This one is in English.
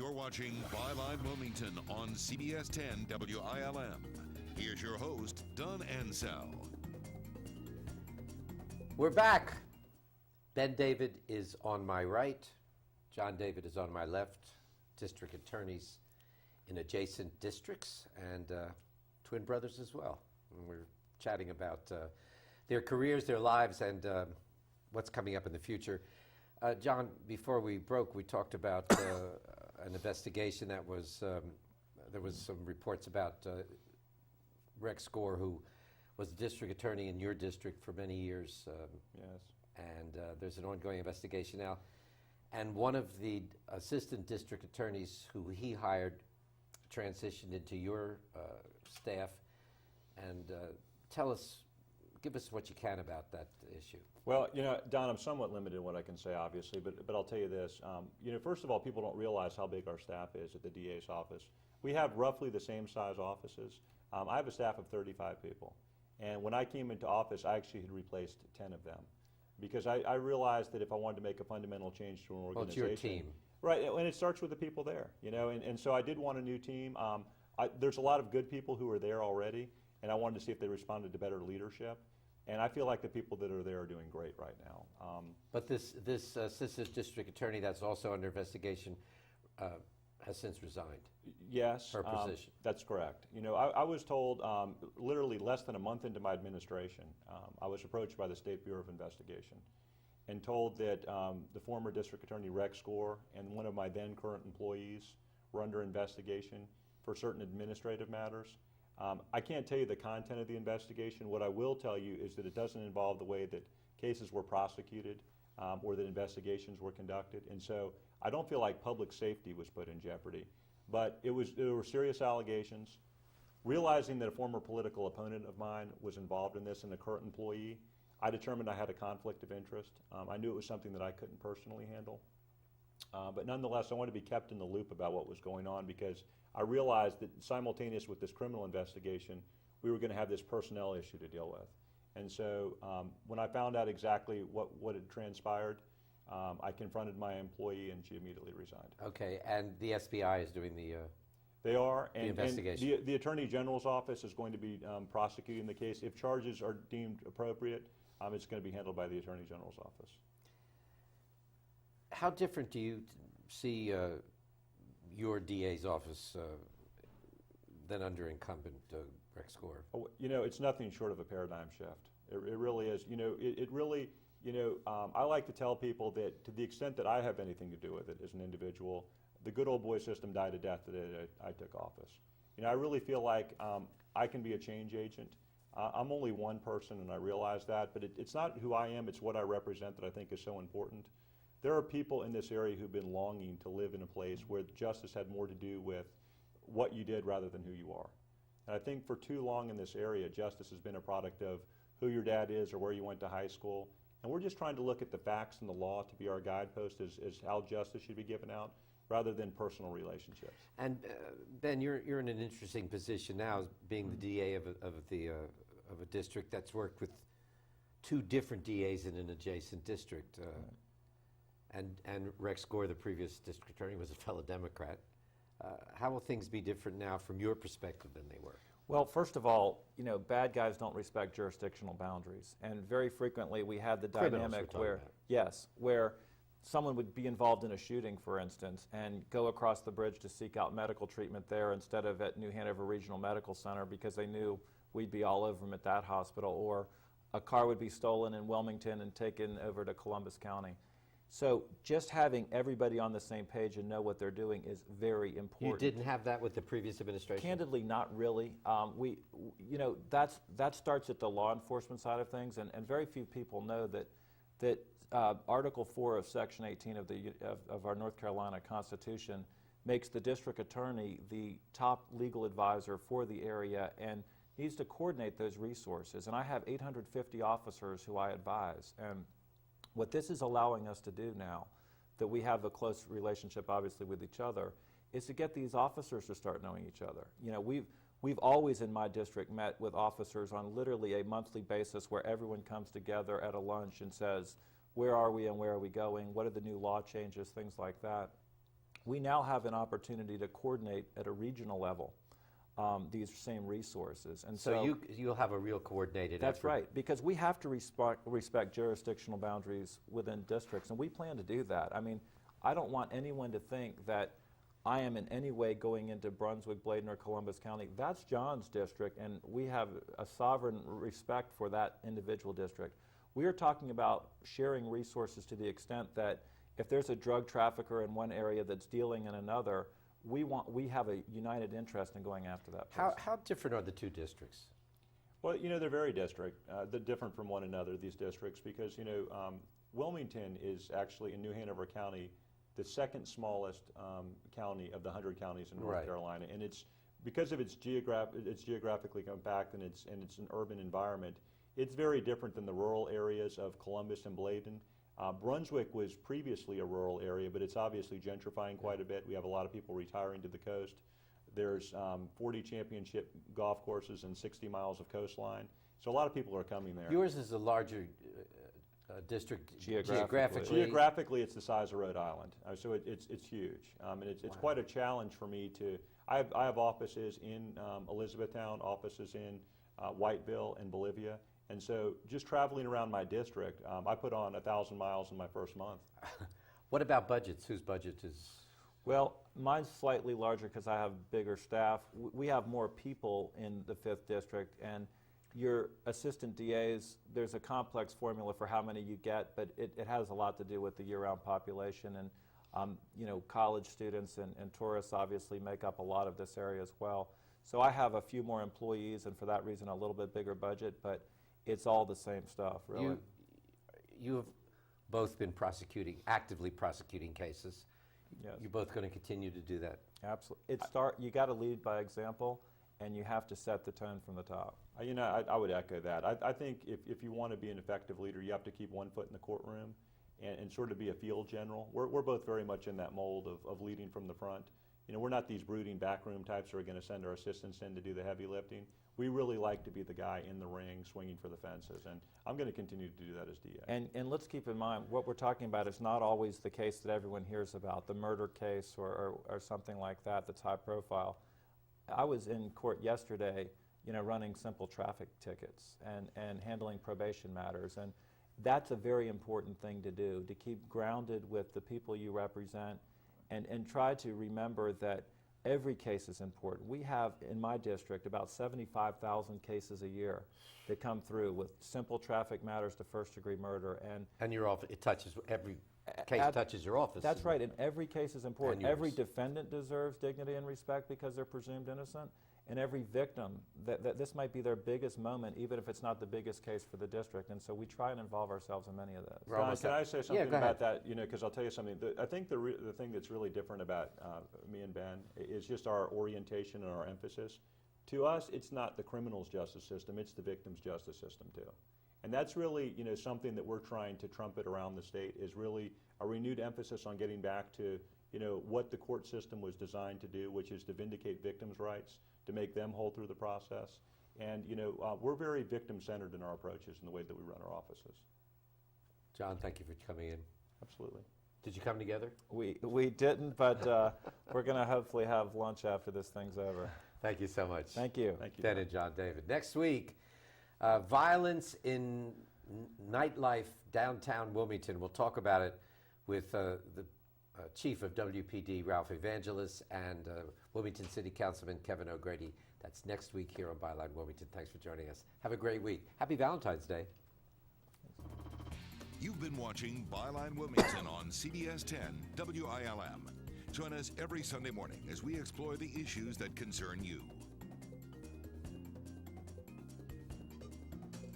You're watching Byline Wilmington on CBS 10 WILM. Here's your host, Don Ansell. We're back. Ben David is on my right. John David is on my left. District attorneys in adjacent districts and twin brothers as well. And we're chatting about their careers, their lives, and what's coming up in the future. John, before we broke, we talked about an investigation that was, there was some reports about Rex Gore, who was the district attorney in your district for many years. Yes. And there's an ongoing investigation now. And one of the assistant district attorneys who he hired transitioned into your staff. And give us what you can about that issue. Well, you know, Don, I'm somewhat limited in what I can say, obviously, but I'll tell you this. You know, first of all, people don't realize how big our staff is at the DA's office. We have roughly the same size offices. I have a staff of 35 people. And when I came into office, I actually had replaced 10 of them. Because I realized that if I wanted to make a fundamental change to an organization. Well, it's your team. Right, and it starts with the people there, you know, and so I did want a new team. There's a lot of good people who are there already, and I wanted to see if they responded to better leadership. And I feel like the people that are there are doing great right now. But this assistant district attorney that's also under investigation has since resigned. Yes, her position. That's correct. You know, I was told literally less than a month into my administration, I was approached by the State Bureau of Investigation and told that the former district attorney Rex Gore and one of my then current employees were under investigation for certain administrative matters. I can't tell you the content of the investigation. What I will tell you is that it doesn't involve the way that cases were prosecuted or that investigations were conducted. And so I don't feel like public safety was put in jeopardy. But there were serious allegations. Realizing that a former political opponent of mine was involved in this and a current employee, I determined I had a conflict of interest. I knew it was something that I couldn't personally handle. But nonetheless, I wanted to be kept in the loop about what was going on because I realized that simultaneous with this criminal investigation, we were going to have this personnel issue to deal with. And so when I found out exactly what had transpired, I confronted my employee and she immediately resigned. Okay, and the SBI is doing the investigation. And the Attorney General's office is going to be prosecuting the case. If charges are deemed appropriate, it's going to be handled by the Attorney General's office. How different do you see your DA's office than under incumbent Rex Gore? Oh, you know, it's nothing short of a paradigm shift. It really is. You know, it really, you know, I like to tell people that to the extent that I have anything to do with it as an individual, the good old boy system died a death the day that I took office. You know, I really feel like I can be a change agent. I'm only one person and I realize that, but it's not who I am, it's what I represent that I think is so important. There are people in this area who've been longing to live in a place where justice had more to do with what you did rather than who you are. And I think for too long in this area, justice has been a product of who your dad is or where you went to high school. And we're just trying to look at the facts and the law to be our guidepost as how justice should be given out rather than personal relationships. And Ben, you're in an interesting position now, as being the DA of a district that's worked with two different DAs in an adjacent district. And Rex Gore, the previous district attorney, was a fellow Democrat. How will things be different now from your perspective than they were? Well, first of all, you know, bad guys don't respect jurisdictional boundaries. And very frequently we had the dynamic where someone would be involved in a shooting, for instance, and go across the bridge to seek out medical treatment there instead of at New Hanover Regional Medical Center because they knew we'd be all over them at that hospital, or a car would be stolen in Wilmington and taken over to Columbus County. So just having everybody on the same page and know what they're doing is very important. You didn't have that with the previous administration? Candidly, not really. You know, that starts at the law enforcement side of things, and very few people know that Article 4 of Section 18 of our North Carolina Constitution makes the district attorney the top legal advisor for the area and needs to coordinate those resources. And I have 850 officers who I advise. And what this is allowing us to do now, that we have a close relationship obviously with each other, is to get these officers to start knowing each other. You know, we've always in my district met with officers on literally a monthly basis where everyone comes together at a lunch and says, where are we and where are we going? What are the new law changes? Things like that. we now have an opportunity to coordinate at a regional level these same resources. And So you'll have a real coordinated that's effort. right, because we have to respect jurisdictional boundaries within districts, and we plan to do that. I mean, I don't want anyone to think that I am in any way going into Brunswick, Bladen, or Columbus County. That's John's district, and we have a sovereign respect for that individual district. We are talking about sharing resources to the extent that if there's a drug trafficker in one area that's dealing in another, we have a united interest in going after that person. How different are the two districts? Well, you know, they're very they're different from one another, these districts, because, you know, Wilmington is actually in New Hanover County, the second smallest county of the 100 counties in North Carolina, and it's because of its geographically compact and it's an urban environment. It's very different than the rural areas of Columbus and Bladen. Brunswick was previously a rural area, but it's obviously gentrifying quite a bit. We have a lot of people retiring to the coast. There's 40 championship golf courses and 60 miles of coastline. So a lot of people are coming there. Yours is a larger district Geographically. Geographically, it's the size of Rhode Island, so it's huge, and it's quite a challenge for me to. I have offices in Elizabethtown, offices in Whiteville and Bolivia, and so just traveling around my district, I put on 1,000 miles in my first month. What about budgets? Whose budget is? Well, mine's slightly larger because I have bigger staff. We have more people in the 5th district, and your assistant DAs, there's a complex formula for how many you get, but it has a lot to do with the year-round population, and you know, college students and tourists obviously make up a lot of this area as well. So I have a few more employees, and for that reason a little bit bigger budget, but it's all the same stuff, really. You have both been actively prosecuting cases. Yes. You're both going to continue to do that. Absolutely. You got to lead by example, and you have to set the tone from the top. You know, I would echo that. I think if you want to be an effective leader, you have to keep one foot in the courtroom and sort of be a field general. We're both very much in that mold of leading from the front. You know, we're not these brooding backroom types who are going to send our assistants in to do the heavy lifting. We really like to be the guy in the ring swinging for the fences, and I'm going to continue to do that as DA. And let's keep in mind, what we're talking about is not always the case that everyone hears about, the murder case or something like that that's high profile. I was in court yesterday, you know, running simple traffic tickets and handling probation matters, and that's a very important thing to do, to keep grounded with the people you represent and try to remember that every case is important. We have, in my district, about 75,000 cases a year that come through with simple traffic matters to first-degree murder. And your office, every case touches your office. That's right, and every case is important. And every yours. defendant deserves dignity and respect because they're presumed innocent, and every victim, that this might be their biggest moment, even if it's not the biggest case for the district, and so we try and involve ourselves in many of those. John, can I say something go about ahead. that? You know, because I'll tell you something. I think the thing that's really different about me and Ben is just our orientation and our emphasis. To us, it's not the criminal's justice system; it's the victim's justice system too. And that's really, you know, something that we're trying to trumpet around the state, is really a renewed emphasis on getting back to, you know, what the court system was designed to do, which is to vindicate victims' rights, to make them whole through the process. And, you know, we're very victim-centered in our approaches in the way that we run our offices. John, thank you for coming in. Absolutely. Did you come together? We didn't, but we're going to hopefully have lunch after this thing's over. Thank you so much. Thank you. Thank you. Ben and John David. Next week, violence in nightlife downtown Wilmington. We'll talk about it with the Chief of WPD, Ralph Evangelos, and Wilmington City Councilman Kevin O'Grady. That's next week here on Byline Wilmington. Thanks for joining us. Have a great week. Happy Valentine's Day. You've been watching Byline Wilmington on CBS 10 WILM. Join us every Sunday morning as we explore the issues that concern you.